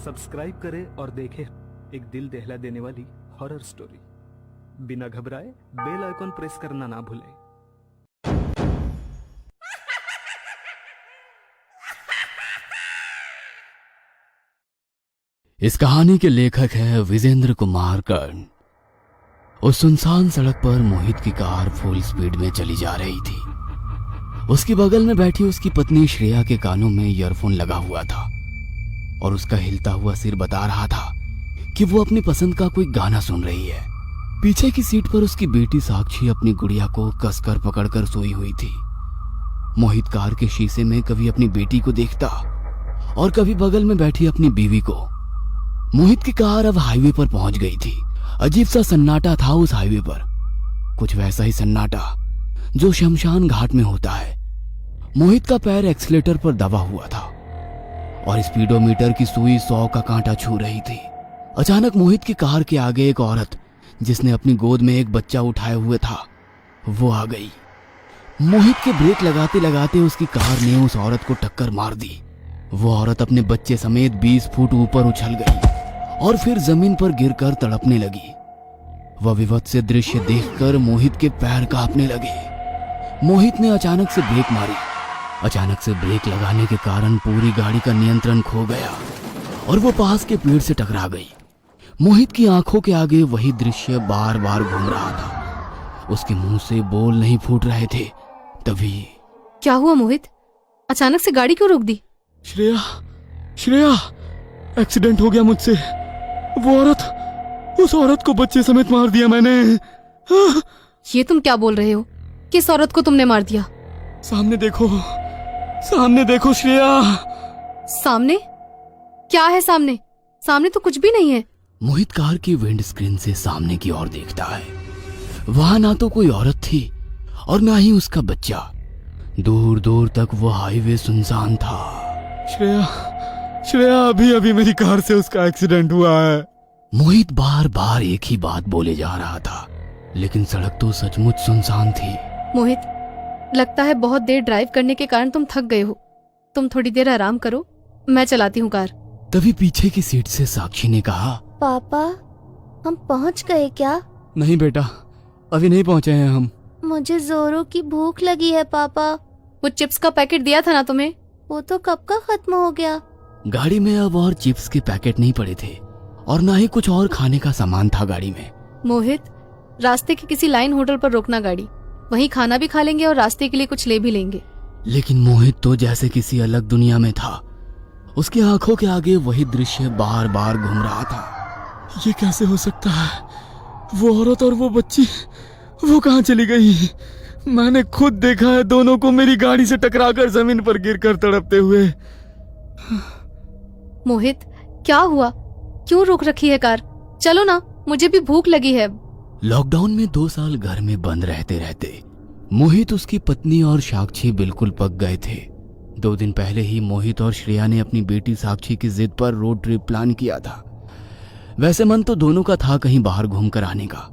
Subscribe करें और देखें एक दिल दहला देने वाली हॉरर स्टोरी। बिना घबराए बेल आइकॉन प्रेस करना ना भूलें। इस कहानी के लेखक हैं विजेंद्र कुमार कर्ण। उस सुनसान सड़क पर मोहित की कार फुल स्पीड में चली जा रही थी। उसकी बगल में बैठी उसकी पत्नी श्रेया के कानों में ईयरफोन लगा हुआ था और उसका हिलता हुआ सिर बता रहा था कि वो अपनी पसंद का कोई गाना सुन रही है। पीछे की सीट पर उसकी बेटी साक्षी अपनी गुड़िया को कसकर पकड़कर सोई हुई थी। मोहित कार के शीशे में कभी अपनी बेटी को देखता और कभी बगल में बैठी अपनी बीवी को। मोहित की कार अब हाईवे पर पहुंच गई थी। अजीब सा सन्नाटा था उस हाईवे पर, कुछ वैसा ही सन्नाटा जो शमशान घाट में होता है। मोहित का पैर एक्सीलेटर पर दबा हुआ था और स्पीडोमीटर की सुई 100 का कांटा छू रही थी। अचानक मोहित की कार के आगे एक औरत जिसने अपनी गोद में एक बच्चा उठाए हुए था वो आ गई। मोहित के ब्रेक लगाते लगाते उसकी कार ने उस औरत को टक्कर मार दी। वो औरत अपने बच्चे समेत 20 फुट ऊपर उछल गई और फिर जमीन पर गिरकर तड़पने लगी। वह विभत्स दृश्य देखकर मोहित के पैर कांपने लगे। मोहित ने अचानक से ब्रेक मारी। अचानक से ब्रेक लगाने के कारण पूरी गाड़ी का नियंत्रण खो गया और वो पास के पेड़ से टकरा गई। मोहित की आंखों के आगे वही दृश्य बार बार घूम रहा था। उसके मुंह से बोल नहीं फूट रहे थे। तभी क्या हुआ मोहित? अचानक से गाड़ी क्यों रोक दी? श्रेया, एक्सीडेंट हो गया मुझसे। उस औरत को बच्चे समेत मार दिया मैंने। ये तुम क्या बोल रहे हो? किस औरत को तुमने मार दिया? सामने देखो श्रेया। सामने? क्या है सामने? सामने तो कुछ भी नहीं है। मोहित कार की विंड स्क्रीन से सामने की ओर देखता है। वहां ना तो कोई औरत थी और ना ही उसका बच्चा। दूर दूर तक वो हाईवे सुनसान था। श्रेया, अभी मेरी कार से उसका एक्सीडेंट हुआ है। मोहित बार बार एक ही बात बोले जा रहा था, लेकिन सड़क तो सचमुच सुनसान थी। मोहित, लगता है बहुत देर ड्राइव करने के कारण तुम थक गए हो। तुम थोड़ी देर आराम करो, मैं चलाती हूँ कार। तभी पीछे की सीट से साक्षी ने कहा, पापा, हम पहुँच गए क्या? नहीं बेटा, अभी नहीं पहुँचे हैं हम। मुझे जोरों की भूख लगी है पापा। वो चिप्स का पैकेट दिया था ना तुम्हें? वो तो कब का खत्म हो गया। गाड़ी में अब और चिप्स के पैकेट नहीं पड़े थे और ना ही कुछ और खाने का सामान था गाड़ी में। मोहित, रास्ते के किसी लाइन होटल पर रोकना गाड़ी। वहीं खाना भी खा लेंगे और रास्ते के लिए कुछ ले भी लेंगे। लेकिन मोहित तो जैसे किसी अलग दुनिया में था। उसकी आंखों के आगे वही दृश्य बार बार घूम रहा था। ये कैसे हो सकता है? वो औरत और वो बच्ची, वो कहाँ चली गई? मैंने खुद देखा है दोनों को मेरी गाड़ी से टकराकर जमीन पर गिरकर तड़पते हुए। मोहित, क्या हुआ? क्यों रोक रखी है कार? चलो ना, मुझे भी भूख लगी है। लॉकडाउन में 2 साल घर में बंद रहते रहते मोहित, उसकी पत्नी और साक्षी बिल्कुल पक गए थे। 2 दिन पहले ही मोहित और श्रेया ने अपनी बेटी साक्षी की जिद पर रोड ट्रिप प्लान किया था। वैसे मन तो दोनों का था कहीं बाहर घूमकर आने का,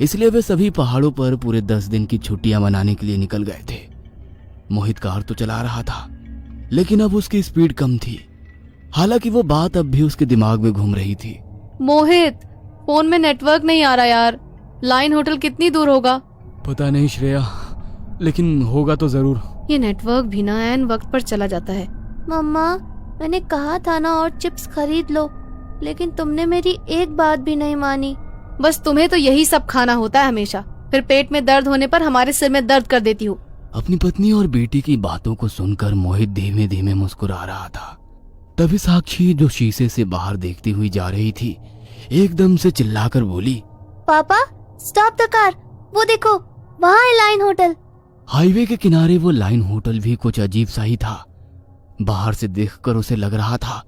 इसलिए वे सभी पहाड़ों पर पूरे 10 दिन की छुट्टियां मनाने के लिए निकल गए थे। मोहित कार तो चला रहा था, लेकिन अब उसकी स्पीड कम थी। हालांकि वो बात अब भी उसके दिमाग में घूम रही थी। मोहित, फोन में नेटवर्क नहीं आ रहा यार। लाइन होटल कितनी दूर होगा? पता नहीं श्रेया, लेकिन होगा तो जरूर। ये नेटवर्क भी ना ऐन वक्त पर चला जाता है। मम्मा, मैंने कहा था ना और चिप्स खरीद लो, लेकिन तुमने मेरी एक बात भी नहीं मानी। बस तुम्हें तो यही सब खाना होता है हमेशा, फिर पेट में दर्द होने पर हमारे सिर में दर्द कर देती हो। अपनी पत्नी और बेटी की बातों को सुनकर मोहित धीमे धीमे मुस्कुरा रहा था। तभी साक्षी, जो शीशे से बाहर देखती हुई जा रही थी, एकदम से चिल्लाकर बोली, पापा, स्टॉप द कार। वो देखो, वहाँ है लाइन होटल। हाईवे के किनारे वो लाइन होटल भी कुछ अजीब सा ही था। बाहर से देखकर उसे लग रहा था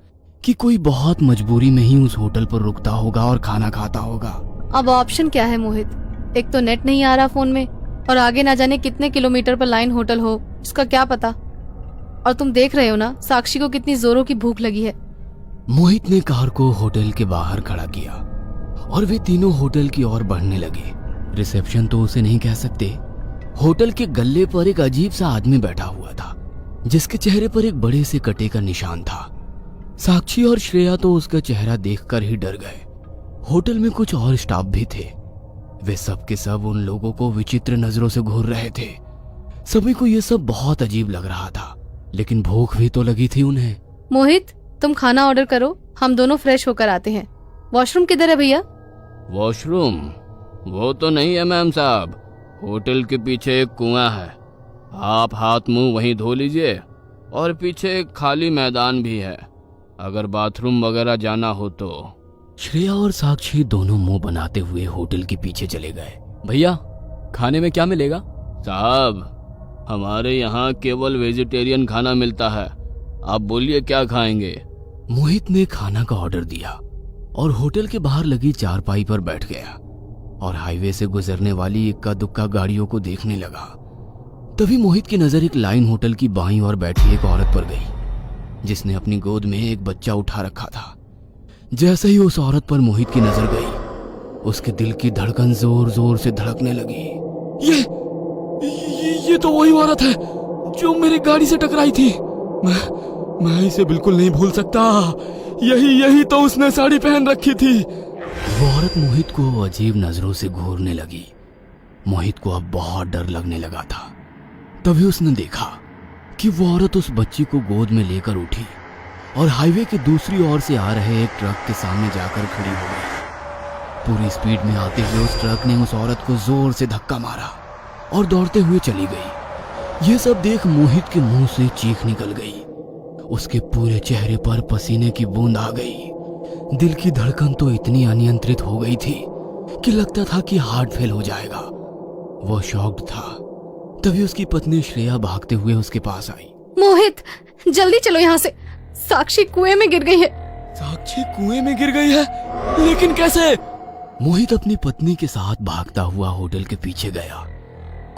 कि कोई बहुत मजबूरी में ही उस होटल पर रुकता होगा और खाना खाता होगा। अब ऑप्शन क्या है मोहित? एक तो नेट नहीं आ रहा फोन में, और आगे ना जाने कितने किलोमीटर पर लाइन होटल हो, इसका क्या पता। और तुम देख रहे हो ना साक्षी को कितनी जोरों की भूख लगी है। मोहित ने कार को होटल के बाहर खड़ा किया और वे तीनों होटल की ओर बढ़ने लगे। रिसेप्शन तो उसे नहीं कह सकते। होटल के गल्ले पर एक अजीब सा आदमी बैठा हुआ था, जिसके चेहरे पर एक बड़े से कटे का निशान था। साक्षी और श्रेया तो उसका चेहरा देखकर ही डर गए। होटल में कुछ और स्टाफ भी थे। वे सब के सब उन लोगों को विचित्र नजरों से घूर रहे थे। सभी को यह सब बहुत अजीब लग रहा था, लेकिन भूख भी तो लगी थी उन्हें। मोहित, तुम खाना ऑर्डर करो, हम दोनों फ्रेश होकर आते हैं। वॉशरूम किधर है भैया? वॉशरूम? वो तो नहीं है मैम साहब, होटल के पीछे एक कुआं है। आप हाथ मुंह वहीं धो लीजिए, और पीछे एक खाली मैदान भी है, अगर बाथरूम वगैरह जाना हो तो। श्रेया और साक्षी दोनों मुंह बनाते हुए होटल के पीछे चले गए। भैया, खाने में क्या मिलेगा? साहब, हमारे यहाँ केवल वेजिटेरियन खाना मिलता है, आप बोलिए क्या खाएंगे। मोहित ने खाना का ऑर्डर दिया और होटल के बाहर लगी चारपाई पर बैठ गया और हाईवे से गुजरने वाली इक्का दुक्का गाड़ियों को देखने लगा। तभी मोहित की नजर एक लाइन होटल की बाईं ओर बैठी एक औरत पर गई, जिसने अपनी गोद में एक बच्चा उठा रखा था। जैसे ही उस औरत पर मोहित की नजर गई, उसके दिल की धड़कन जोर जोर से धड़कने लगी। ये तो वही औरत है जो मेरी गाड़ी से टकराई थी। मैं इसे बिल्कुल नहीं भूल सकता। यही तो उसने साड़ी पहन रखी थी। वो औरत मोहित को अजीब नजरों से घूरने लगी। मोहित को अब बहुत डर लगने लगा था। तभी उसने देखा कि वो औरत उस बच्ची को गोद में लेकर उठी और हाईवे की दूसरी ओर से आ रहे एक ट्रक के सामने जाकर खड़ी हो गई। पूरी स्पीड में आते हुए उस ट्रक ने उस औरत को जोर से धक्का मारा और दौड़ते हुए चली गई। ये सब देख मोहित के मुंह से चीख निकल गई। उसके पूरे चेहरे पर पसीने की बूंद आ गई। दिल की धड़कन तो इतनी अनियंत्रित हो गई थी कि लगता था कि हार्ट फेल हो जाएगा। वो शॉक्ड था। तभी उसकी पत्नी श्रेया भागते हुए उसके पास आई। मोहित, जल्दी चलो यहाँ से, साक्षी कुएं में गिर गई है। साक्षी कुएं में गिर गई है? लेकिन कैसे? मोहित अपनी पत्नी के साथ भागता हुआ होटल के पीछे गया।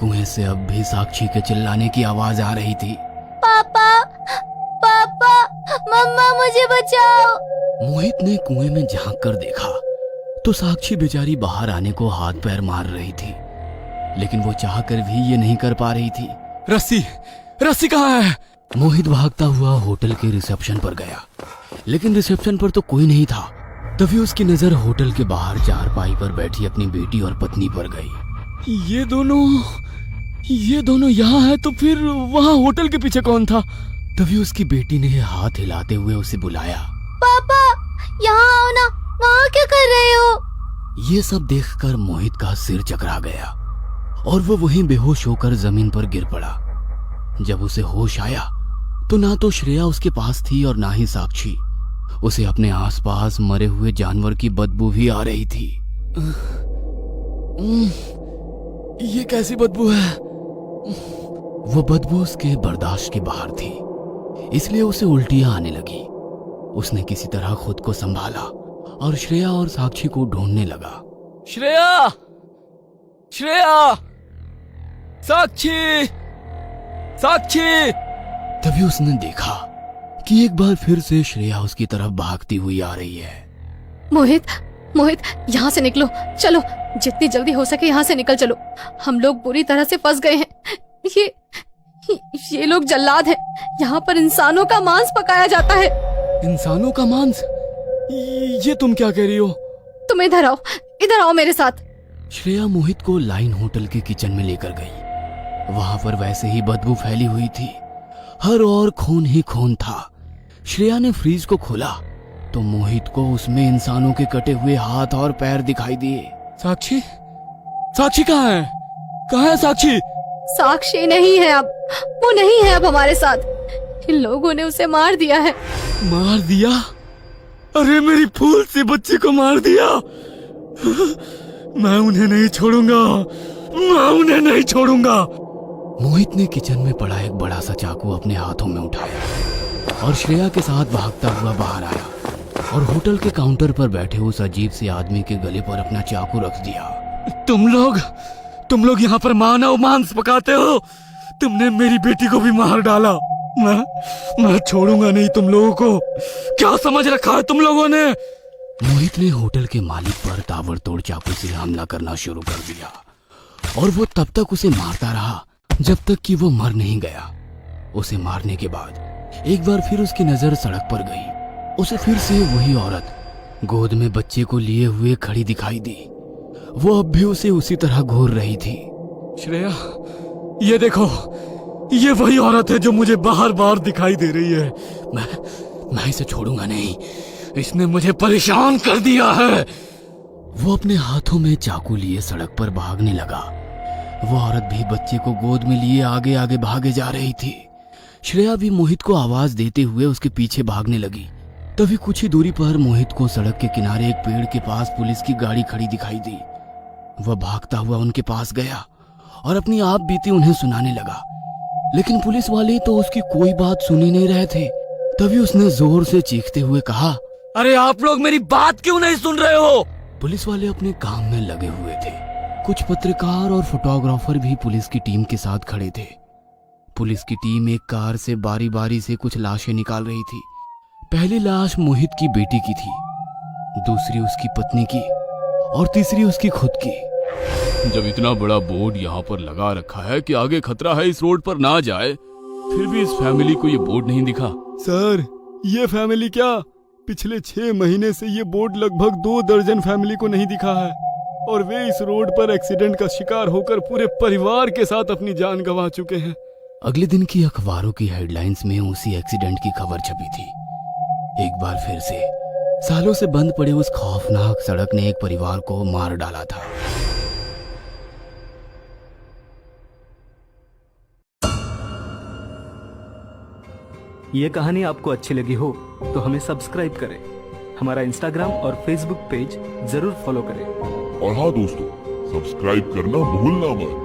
कुएं से अब भी साक्षी के चिल्लाने की आवाज आ रही थी। पापा, पापा, मम्मा, मुझे बचाओ। मोहित ने कुएं में झांक कर देखा तो साक्षी बेचारी बाहर आने को हाथ पैर मार रही थी, लेकिन वो चाहकर भी ये नहीं कर पा रही थी। रस्सी कहाँ है? मोहित भागता हुआ होटल के रिसेप्शन पर गया, लेकिन रिसेप्शन पर तो कोई नहीं था। तभी उसकी नजर होटल के बाहर चारपाई पर बैठी अपनी बेटी और पत्नी पर गई। ये दोनों यहाँ है, तो फिर वहाँ होटल के पीछे कौन था? तभी उसकी बेटी ने हाथ हिलाते हुए उसे बुलाया। पापा, यहाँ आओ ना, वहाँ क्या कर रहे हो? ये सब देखकर मोहित का सिर चकरा गया और वो वहीं बेहोश होकर जमीन पर गिर पड़ा। जब उसे होश आया तो ना तो श्रेया उसके पास थी और ना ही साक्षी। उसे अपने आसपास मरे हुए जानवर की बदबू भी आ रही थी। ये कैसी बदबू है? वो बदबू उसके बर्दाश्त के बाहर थी, इसलिए उसे उल्टियां आने लगी। उसने किसी तरह खुद को संभाला और श्रेया और साक्षी को ढूंढने लगा। श्रेया! साक्षी! तभी उसने देखा कि एक बार फिर से श्रेया उसकी तरफ भागती हुई आ रही है। मोहित, यहाँ से निकलो, चलो, जितनी जल्दी हो सके यहाँ से निकल चलो। हम लोग बुरी तरह से फंस गए हैं। ये लोग जल्लाद हैं। यहाँ पर इंसानों का मांस पकाया जाता है। इंसानों का मांस? ये तुम क्या कह रही हो? तुम इधर आओ मेरे साथ। श्रेया मोहित को लाइन होटल के किचन में लेकर गई। वहां पर वैसे ही बदबू फैली हुई थी, हर ओर खून ही खून था। श्रेया ने फ्रीज को खोला तो मोहित को उसमें इंसानों के कटे हुए हाथ और पैर दिखाई दिए। साक्षी कहाँ है? साक्षी? साक्षी नहीं है अब, वो नहीं है अब हमारे साथ। इन लोगों ने उसे मार दिया है। मार दिया? अरे मेरी फूल सी बच्ची को मार दिया। मैं उन्हें नहीं छोड़ूंगा। मोहित ने किचन में पड़ा एक बड़ा सा चाकू अपने हाथों में उठाया और श्रेया के साथ भागता हुआ बाहर आया और होटल के काउंटर पर बैठे उस अजीब से आदमी के गले पर अपना चाकू रख दिया। तुम लोग यहाँ पर मानव मांस पकाते हो? तुमने मेरी बेटी को भी मार डाला। मैं छोड़ूंगा नहीं तुम लोगों को। क्या समझ रखा है तुम लोगों ने? मोहित ने होटल के मालिक पर ताबड़तोड़ चाकू से हमला करना शुरू कर दिया और वो तब तक उसे मारता रहा जब तक कि वो मर नहीं गया। उसे मारने के बाद एक बार फिर उसकी नजर सड़क पर गई उसे फिर से वही औरत गोद में बच्चे को लिए हुए खड़ी दिखाई दी। वो अब भी उसे उसी तरह घूर रही थी। श्रेया, ये देखो, ये वही औरत है जो मुझे बार बार दिखाई दे रही है। मैं इसे छोड़ूंगा नहीं। इसने मुझे परेशान कर दिया है। वो अपने हाथों में चाकू लिए सड़क पर भागने लगा। वो औरत भी बच्चे को गोद में लिए आगे आगे भागे जा रही थी। श्रेया भी मोहित को आवाज देते हुए उसके पीछे भागने लगी। तभी कुछ ही दूरी पर मोहित को सड़क के किनारे एक पेड़ के पास पुलिस की गाड़ी खड़ी दिखाई दी। वह भागता हुआ उनके पास गया और अपनी आप बीती उन्हें सुनाने लगा, लेकिन पुलिस वाले तो उसकी कोई बात सुन ही नहीं रहे थे। तभी उसने जोर से चीखते हुए कहा, अरे आप लोग मेरी बात क्यों नहीं सुन रहे हो? पुलिस वाले अपने काम में लगे हुए थे। कुछ पत्रकार और फोटोग्राफर भी पुलिस की टीम के साथ खड़े थे। पुलिस की टीम एक कार से बारी बारी से कुछ लाशें निकाल रही थी। पहली लाश मोहित की बेटी की थी, दूसरी उसकी पत्नी की और तीसरी उसकी खुद की। जब इतना बड़ा बोर्ड यहाँ पर लगा रखा है कि आगे खतरा है इस रोड पर ना जाए, फिर भी इस फैमिली को ये बोर्ड नहीं दिखा। सर, ये फैमिली क्या, पिछले 6 महीने से ये बोर्ड लगभग 2 दर्जन फैमिली को नहीं दिखा है और वे इस रोड पर एक्सीडेंट का शिकार होकर पूरे परिवार के साथ अपनी जान गंवा चुके हैं। अगले दिन की अखबारों की हेडलाइंस में उसी एक्सीडेंट की खबर छपी थी। एक बार फिर से सालों से बंद पड़े उस खौफनाक सड़क ने एक परिवार को मार डाला था। ये कहानी आपको अच्छी लगी हो तो हमें सब्सक्राइब करें, हमारा इंस्टाग्राम और फेसबुक पेज जरूर फॉलो करें। और हाँ दोस्तों, सब्सक्राइब करना भूलना मत।